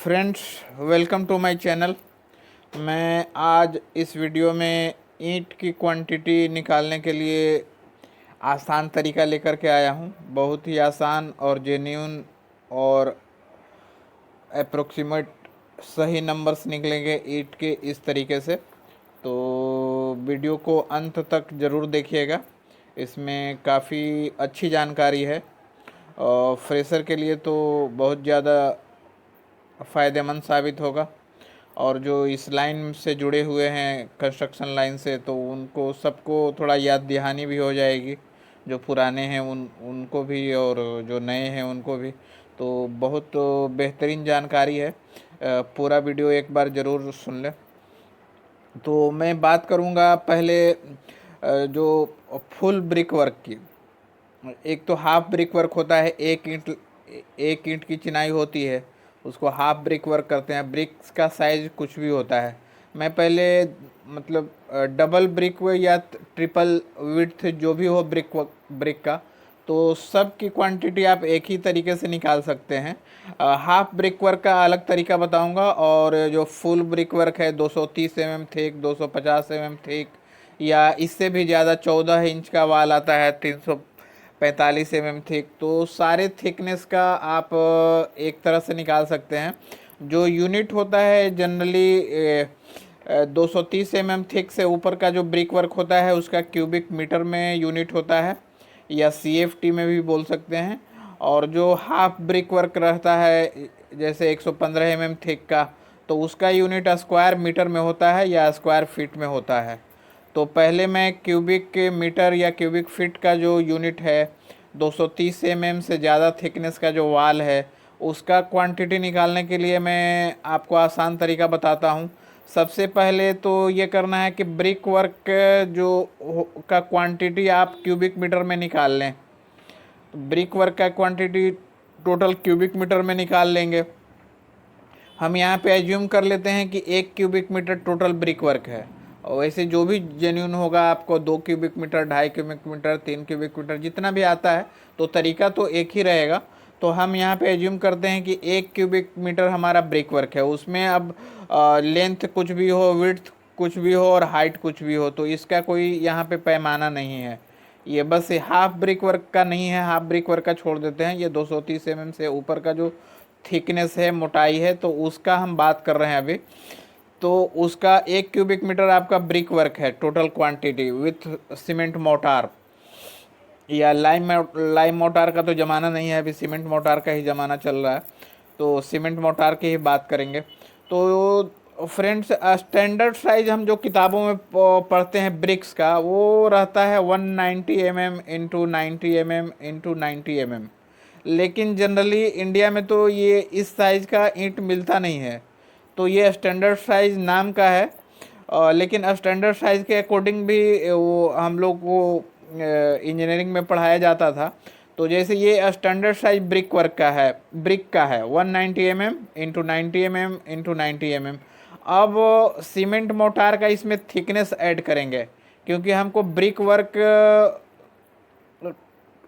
Friends, welcome to my channel. मैं आज इस वीडियो में ईंट की क्वांटिटी निकालने के लिए आसान तरीका लेकर के आया हूं। बहुत ही आसान और जेन्युइन और अप्रोक्सीमेट सही नंबर्स निकलेंगे ईंट के इस तरीके से। तो वीडियो को अंत तक ज़रूर देखिएगा, इसमें काफ़ी अच्छी जानकारी है और फ्रेशर के लिए तो बहुत ज़्यादा फ़ायदेमंद साबित होगा। और जो इस लाइन से जुड़े हुए हैं, कंस्ट्रक्शन लाइन से, तो उनको सबको थोड़ा याद दहानी भी हो जाएगी। जो पुराने हैं उनको भी और जो नए हैं उनको भी। तो बहुत बेहतरीन जानकारी है। पूरा वीडियो एक बार ज़रूर सुन लें। तो मैं बात करूँगा पहले जो फुल ब्रिक वर्क की। एक तो हाफ ब्रिक वर्क होता है, एक ईंट की चिनाई होती है, उसको हाफ ब्रिक वर्क करते हैं। ब्रिक्स का साइज कुछ भी होता है। मैं पहले मतलब डबल ब्रिक या ट्रिपल विड्थ जो भी हो ब्रिक का, तो सब की क्वांटिटी आप एक ही तरीके से निकाल सकते हैं। हाफ ब्रिक वर्क का अलग तरीका बताऊंगा, और जो फुल ब्रिक वर्क है 230 mm थिक, 250 mm थिक, या इससे भी ज़्यादा 14 इंच का वाल आता है, 345 mm थिक। तो सारे थिकनेस का आप एक तरह से निकाल सकते हैं। जो यूनिट होता है जनरली 230 mm थिक से ऊपर का जो ब्रिक वर्क होता है उसका क्यूबिक मीटर में यूनिट होता है, या CFT में भी बोल सकते हैं। और जो हाफ ब्रिक वर्क रहता है जैसे 115 mm थिक का, तो उसका यूनिट स्क्वायर मीटर में होता है या स्क्वायर फीट में होता है। तो पहले मैं क्यूबिक मीटर या क्यूबिक फीट का जो यूनिट है, 230 mm से ज़्यादा थिकनेस का जो वाल है, उसका क्वांटिटी निकालने के लिए मैं आपको आसान तरीका बताता हूँ। सबसे पहले तो ये करना है कि ब्रिक वर्क का क्वांटिटी आप क्यूबिक मीटर में निकाल लें। तो ब्रिक वर्क का क्वांटिटी टोटल क्यूबिक मीटर में निकाल लेंगे। हम यहाँ पे एज्यूम कर लेते हैं कि 1 cubic metre total brick work है, और वैसे जो भी जेन्यून होगा आपको 2 cubic metre, 2.5 cubic metre, 3 cubic metre, जितना भी आता है, तो तरीका तो एक ही रहेगा। तो हम यहाँ पे एज्यूम करते हैं कि 1 क्यूबिक मीटर हमारा ब्रिक वर्क है। उसमें अब लेंथ कुछ भी हो, विड्थ कुछ भी हो और हाइट कुछ भी हो, तो इसका कोई यहाँ पे पैमाना नहीं है। ये बस हाफ ब्रिक वर्क का नहीं है, हाफ ब्रिक वर्क का छोड़ देते हैं। ये 230 mm से ऊपर का जो थिकनेस है, मोटाई है, तो उसका हम बात कर रहे हैं अभी। तो उसका 1 क्यूबिक मीटर आपका ब्रिक वर्क है total quantity with cement motor, या लाइम मोटार का तो ज़माना नहीं है अभी, सीमेंट मोटार का ही ज़माना चल रहा है। तो सीमेंट मोटार की ही बात करेंगे। तो फ्रेंड्स, स्टैंडर्ड साइज हम जो किताबों में पढ़ते हैं ब्रिक्स का, वो रहता है 190 mm into 90 mm into 90 mm। लेकिन जनरली इंडिया में तो ये इस साइज़ का ईंट मिलता नहीं है, तो ये स्टैंडर्ड साइज़ नाम का है। लेकिन स्टैंडर्ड साइज़ के अकॉर्डिंग भी वो हम लोग को इंजीनियरिंग में पढ़ाया जाता था। तो जैसे ये स्टैंडर्ड साइज ब्रिक का है 190 mm into 90 mm into 90 mm। अब सीमेंट मोटार का इसमें थिकनेस ऐड करेंगे, क्योंकि हमको ब्रिक वर्क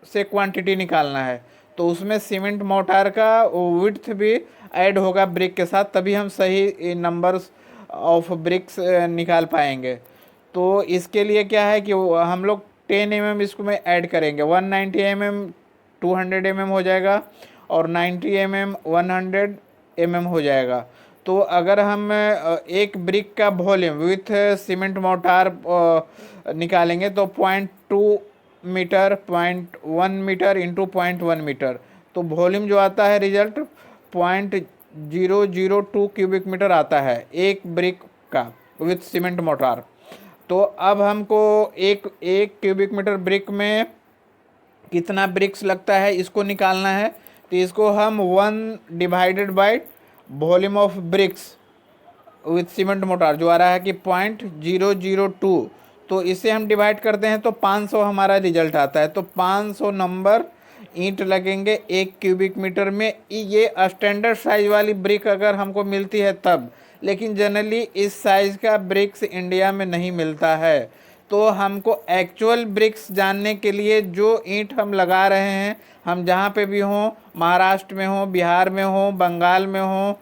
से क्वांटिटी निकालना है, तो उसमें सीमेंट मोटार का विड्थ भी ऐड होगा ब्रिक के साथ, तभी हम सही नंबर्स ऑफ ब्रिक्स निकाल पाएंगे। तो इसके लिए क्या है कि हम लोग 10 mm इसको में ऐड करेंगे। 190 mm 200 mm हो जाएगा, और 90 mm 100 mm हो जाएगा। तो अगर हम एक ब्रिक का वॉल्यूम विथ सीमेंट मोटार निकालेंगे, तो 0.2 मीटर, 0.1 मीटर इंटू 0.1 मीटर, तो वॉल्यूम जो आता है रिजल्ट 0.002 क्यूबिक मीटर आता है एक ब्रिक का विथ सीमेंट मोटार। तो अब हमको एक एक क्यूबिक मीटर ब्रिक में कितना ब्रिक्स लगता है इसको निकालना है। तो इसको हम 1 divided by volume of BRICS with cement mortar जो आ रहा है कि 0.002, तो इसे हम डिवाइड करते हैं तो 500 हमारा रिजल्ट आता है। तो 500 नंबर ईंट लगेंगे 1 क्यूबिक मीटर में। ये स्टैंडर्ड साइज वाली ब्रिक अगर हमको मिलती है तब, लेकिन जनरली इस साइज़ का ब्रिक्स इंडिया में नहीं मिलता है। तो हमको एक्चुअल ब्रिक्स जानने के लिए जो ईंट हम लगा रहे हैं, हम जहाँ पे भी हों, महाराष्ट्र में हो, बिहार में हो, बंगाल में हो,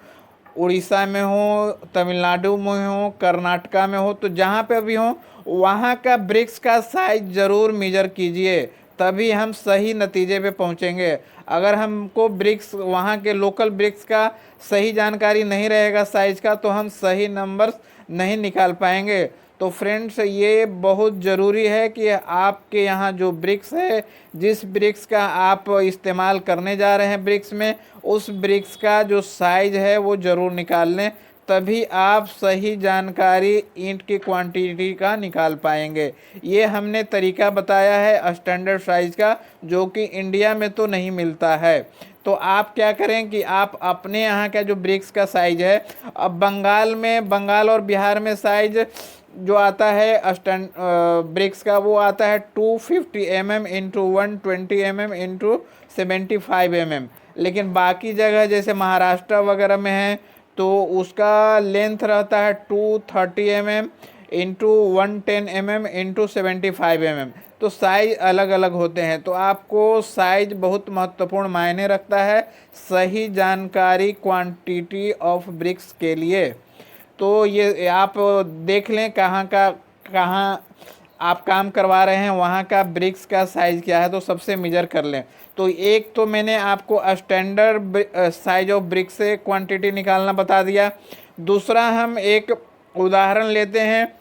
उड़ीसा में हो, तमिलनाडु में हो, कर्नाटका में हो, तो जहाँ पे भी हो वहाँ का ब्रिक्स का साइज ज़रूर मेजर कीजिए, तभी हम सही नतीजे पे पहुँचेंगे। अगर हमको ब्रिक्स वहाँ के लोकल ब्रिक्स का सही जानकारी नहीं रहेगा साइज का, तो हम सही नंबर्स नहीं निकाल पाएंगे। तो फ्रेंड्स, ये बहुत ज़रूरी है कि आपके यहाँ जो ब्रिक्स है, जिस ब्रिक्स का आप इस्तेमाल करने जा रहे हैं ब्रिक्स में, उस ब्रिक्स का जो साइज है वो ज़रूर निकाल लें, तभी आप सही जानकारी ईंट की क्वांटिटी का निकाल पाएंगे। ये हमने तरीका बताया है स्टैंडर्ड साइज का, जो कि इंडिया में तो नहीं मिलता है। तो आप क्या करें कि आप अपने यहाँ का जो ब्रिक्स का साइज है, अब बंगाल और बिहार में साइज जो आता है स्टैंड ब्रिक्स का, वो आता है 250 mm into 120 mm into 75 mm। लेकिन बाकी जगह जैसे महाराष्ट्र वगैरह में है तो उसका लेंथ रहता है 230 mm into 110 mm into 75 mm। तो साइज अलग अलग होते हैं। तो आपको साइज बहुत महत्वपूर्ण मायने रखता है सही जानकारी क्वांटिटी ऑफ ब्रिक्स के लिए। तो ये आप देख लें कहाँ आप काम करवा रहे हैं, वहाँ का ब्रिक्स का साइज़ क्या है, तो सबसे मेजर कर लें। तो एक तो मैंने आपको स्टैंडर्ड साइज ऑफ ब्रिक्स से क्वांटिटी निकालना बता दिया। दूसरा हम एक उदाहरण लेते हैं।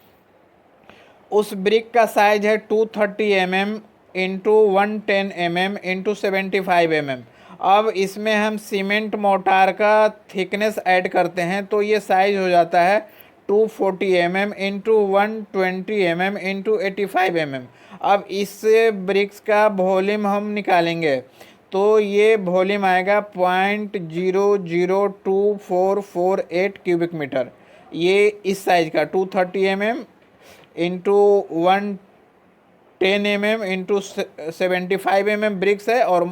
उस ब्रिक का साइज है 230 mm into 110 mm into 75 mm। अब इसमें हम सीमेंट मोटार का थिकनेस ऐड करते हैं, तो ये साइज हो जाता है 240 mm into 120 mm into 85 mm। अब इस ब्रिक्स का वॉल्यूम हम निकालेंगे, तो ये वॉल्यूम आएगा 0.002448 क्यूबिक मीटर। ये इस साइज का 230 mm into 110 mm into 75 mm bricks है, और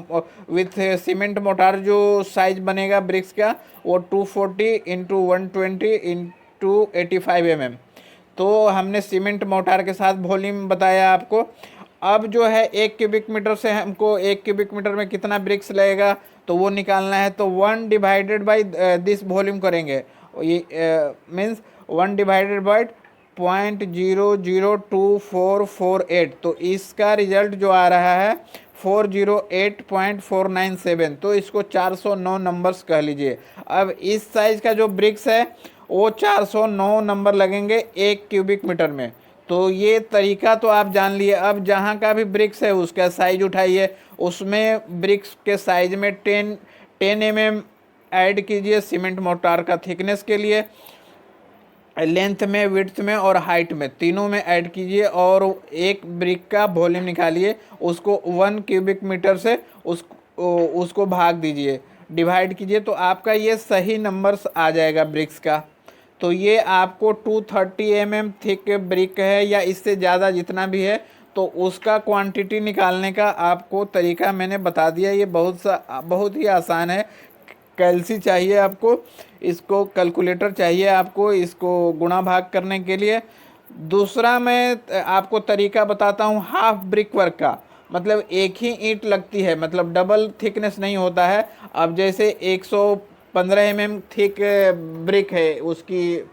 विथ सीमेंट मोटार जो साइज बनेगा ब्रिक्स का वो 240 इंटू 120 इंटू 85 mm। तो हमने सीमेंट मोटार के साथ वॉल्यूम बताया आपको। अब जो है 1 क्यूबिक मीटर से हमको 1 क्यूबिक मीटर में कितना ब्रिक्स लगेगा तो वो निकालना है। तो 1 डिवाइडेड बाई दिस वॉल्यूम करेंगे, ये मीन्स 1 डिवाइडेड बाई 0.002448। तो इसका रिजल्ट जो आ रहा है 408.497। तो इसको 409 नंबर्स कह लीजिए। अब इस साइज का जो ब्रिक्स है वो 409 नंबर लगेंगे 1 क्यूबिक मीटर में। तो ये तरीका तो आप जान लिए। अब जहाँ का भी ब्रिक्स है उसका साइज उठाइए, उसमें ब्रिक्स के साइज में 10 mm ऐड कीजिए सीमेंट मोटार का थिकनेस के लिए, लेंथ में, विड्थ में और हाइट में, तीनों में ऐड कीजिए, और एक ब्रिक का वॉल्यूम निकालिए, उसको 1 क्यूबिक मीटर से उसको भाग दीजिए, डिवाइड कीजिए, तो आपका ये सही नंबर्स आ जाएगा ब्रिक्स का। तो ये आपको 230 mm थिक ब्रिक है या इससे ज़्यादा जितना भी है, तो उसका क्वांटिटी निकालने का आपको तरीका मैंने बता दिया। ये बहुत ही आसान है। कैलसी चाहिए आपको, इसको कैलकुलेटर चाहिए आपको इसको गुणा भाग करने के लिए। दूसरा मैं आपको तरीका बताता हूँ हाफ ब्रिक वर्क का, मतलब एक ही ईंट लगती है, मतलब डबल थिकनेस नहीं होता है। अब जैसे 115 mm थिक ब्रिक है, उसकी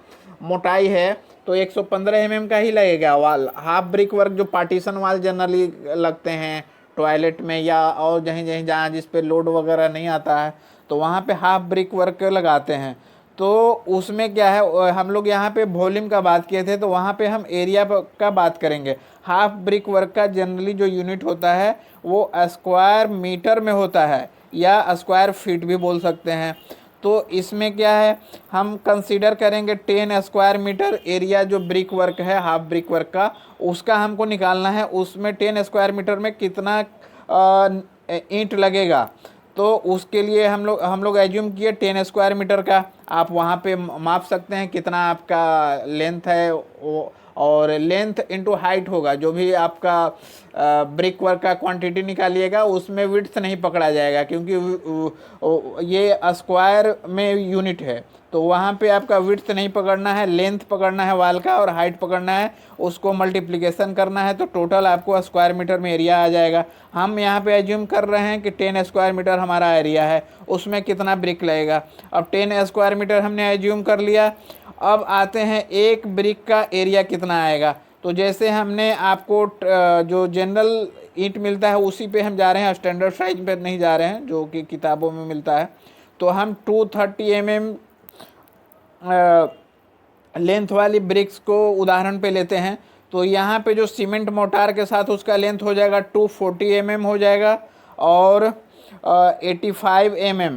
मोटाई है, तो 115 mm का ही लगेगा वाल। हाफ ब्रिक वर्क जो पार्टीशन वाल जनरली लगते हैं टॉयलेट में या और जहाँ जिस पे लोड वगैरह नहीं आता है, तो वहाँ पे हाफ ब्रिक वर्क लगाते हैं। तो उसमें क्या है, हम लोग यहाँ पे वॉल्यूम का बात किए थे, तो वहाँ पे हम एरिया का बात करेंगे। हाफ ब्रिक वर्क का जनरली जो यूनिट होता है वो स्क्वायर मीटर में होता है या स्क्वायर फीट भी बोल सकते हैं। तो इसमें क्या है, हम कंसीडर करेंगे 10 स्क्वायर मीटर एरिया जो ब्रिक वर्क है हाफ ब्रिक वर्क का, उसका हमको निकालना है। उसमें 10 स्क्वायर मीटर में कितना ईंट लगेगा, तो उसके लिए हम लोग एज्यूम किए 10 स्क्वायर मीटर का। आप वहाँ पे माप सकते हैं कितना आपका लेंथ है, और लेंथ इंटू हाइट होगा। जो भी आपका ब्रिक वर्क का क्वांटिटी निकालिएगा उसमें विड्थ नहीं पकड़ा जाएगा, क्योंकि ये स्क्वायर में यूनिट है, तो वहाँ पे आपका विड्थ नहीं पकड़ना है, लेंथ पकड़ना है वाल का और हाइट पकड़ना है, उसको मल्टीप्लिकेशन करना है, तो टोटल आपको स्क्वायर मीटर में एरिया आ जाएगा। हम यहाँ पे एज्यूम कर रहे हैं कि 10 स्क्वायर मीटर हमारा एरिया है, उसमें कितना ब्रिक लगेगा। अब 10 स्क्वायर मीटर हमने एज्यूम कर लिया। अब आते हैं एक ब्रिक का एरिया कितना आएगा। तो जैसे हमने आपको जो जनरल ईंट मिलता है उसी पे हम जा रहे हैं, स्टैंडर्ड साइज पे नहीं जा रहे हैं जो कि किताबों में मिलता है। तो हम 230 mm लेंथ वाली ब्रिक्स को उदाहरण पे लेते हैं। तो यहाँ पे जो सीमेंट मोटार के साथ उसका लेंथ हो जाएगा 240 mm हो जाएगा और 85 mm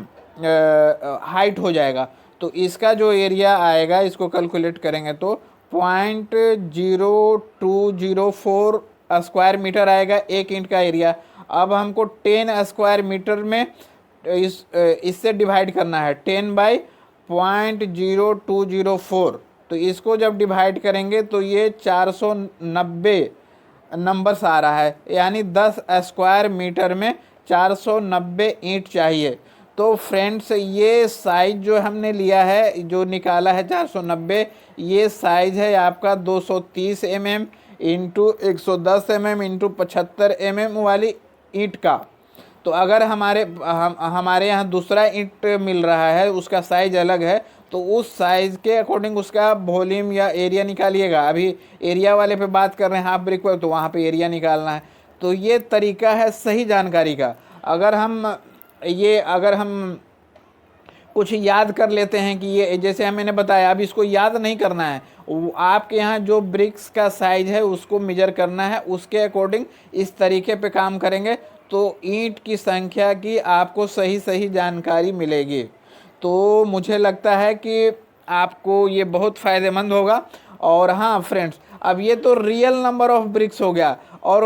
हाइट हो जाएगा। तो इसका जो एरिया आएगा इसको कैलकुलेट करेंगे तो 0.0204 स्क्वायर मीटर आएगा एक ईंट का एरिया। अब हमको 10 स्क्वायर मीटर में इससे डिवाइड करना है 10 बाई 0.0204। तो इसको जब डिवाइड करेंगे तो ये 490 नंबर्स आ रहा है, यानी 10 स्क्वायर मीटर में 490 ईंट चाहिए। तो फ्रेंड्स ये साइज जो हमने लिया है, जो निकाला है 490, ये साइज है आपका 230 mm into 110 mm into 75 mm वाली ईंट का। तो अगर हमारे यहाँ दूसरा ईंट मिल रहा है, उसका साइज अलग है, तो उस साइज के अकॉर्डिंग उसका वॉल्यूम या एरिया निकालिएगा। अभी एरिया वाले पे बात कर रहे हैं हाफ ब्रिक पर, तो वहाँ पे एरिया निकालना है। तो ये तरीका है सही जानकारी का। अगर हम कुछ याद कर लेते हैं कि ये जैसे मैंने बताया, अब इसको याद नहीं करना है, आपके यहाँ जो ब्रिक्स का साइज है उसको मेजर करना है, उसके अकॉर्डिंग इस तरीके पे काम करेंगे तो ईंट की संख्या की आपको सही जानकारी मिलेगी। तो मुझे लगता है कि आपको ये बहुत फ़ायदेमंद होगा। और हाँ फ्रेंड्स, अब ये तो रियल नंबर ऑफ ब्रिक्स हो गया, और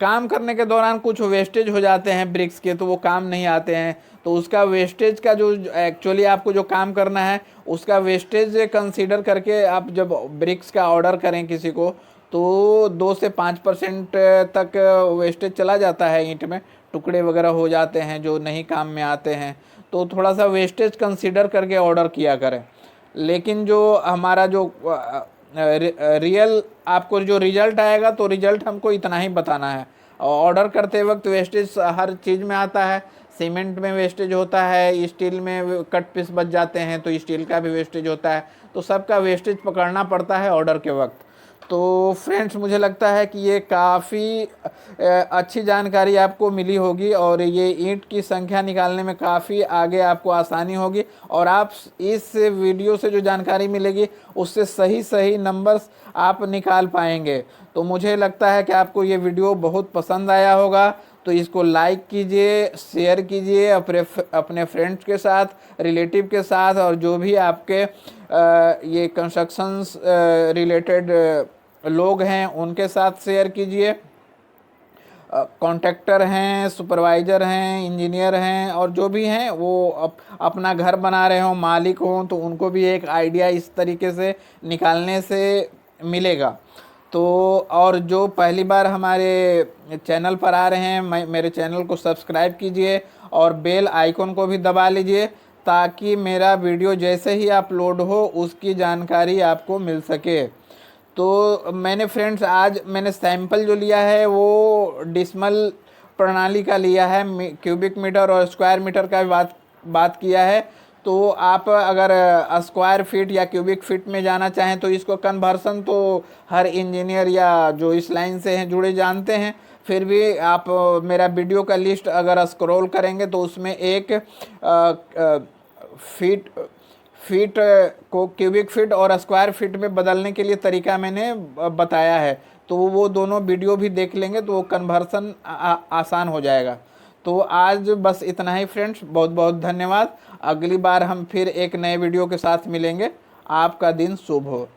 काम करने के दौरान कुछ वेस्टेज हो जाते हैं ब्रिक्स के, तो वो काम नहीं आते हैं। तो उसका वेस्टेज का जो एक्चुअली आपको जो काम करना है उसका वेस्टेज कंसीडर करके आप जब ब्रिक्स का ऑर्डर करें किसी को, तो 2 से 5% तक वेस्टेज चला जाता है, ईंट में टुकड़े वगैरह हो जाते हैं जो नहीं काम में आते हैं। तो थोड़ा सा वेस्टेज कंसीडर करके ऑर्डर किया करें। लेकिन जो हमारा जो रियल आपको जो रिज़ल्ट आएगा, तो रिज़ल्ट हमको इतना ही बताना है। ऑर्डर करते वक्त वेस्टेज हर चीज़ में आता है, सीमेंट में वेस्टेज होता है, स्टील में कट पीस बच जाते हैं तो स्टील का भी वेस्टेज होता है। तो सबका वेस्टेज पकड़ना पड़ता है ऑर्डर के वक्त। तो फ्रेंड्स मुझे लगता है कि ये काफ़ी अच्छी जानकारी आपको मिली होगी, और ये ईंट की संख्या निकालने में काफ़ी आगे आपको आसानी होगी, और आप इस वीडियो से जो जानकारी मिलेगी उससे सही नंबर्स आप निकाल पाएंगे। तो मुझे लगता है कि आपको ये वीडियो बहुत पसंद आया होगा। तो इसको लाइक कीजिए, शेयर कीजिए अपने फ्रेंड्स के साथ, रिलेटिव के साथ, और जो भी आपके ये कंस्ट्रक्शंस रिलेटेड लोग हैं उनके साथ शेयर कीजिए। कॉन्ट्रैक्टर हैं, सुपरवाइज़र हैं, इंजीनियर हैं, और जो भी हैं वो अपना घर बना रहे हों, मालिक हों, तो उनको भी एक आइडिया इस तरीके से निकालने से मिलेगा। तो और जो पहली बार हमारे चैनल पर आ रहे हैं, मेरे चैनल को सब्सक्राइब कीजिए और बेल आइकन को भी दबा लीजिए, ताकि मेरा वीडियो जैसे ही अपलोड हो उसकी जानकारी आपको मिल सके। तो मैंने फ्रेंड्स आज मैंने सैंपल जो लिया है वो डिसमल प्रणाली का लिया है, क्यूबिक मीटर और स्क्वायर मीटर का बात किया है। तो आप अगर स्क्वायर फीट या क्यूबिक फीट में जाना चाहें तो इसको कन्वर्सन तो हर इंजीनियर या जो इस लाइन से हैं जुड़े जानते हैं। फिर भी आप मेरा वीडियो का लिस्ट अगर स्क्रॉल करेंगे तो उसमें एक फीट को क्यूबिक फीट और स्क्वायर फीट में बदलने के लिए तरीका मैंने बताया है। तो वो दोनों वीडियो भी देख लेंगे तो वो कन्वर्सन आसान हो जाएगा। तो आज बस इतना ही फ्रेंड्स, बहुत बहुत धन्यवाद। अगली बार हम फिर एक नए वीडियो के साथ मिलेंगे। आपका दिन शुभ हो।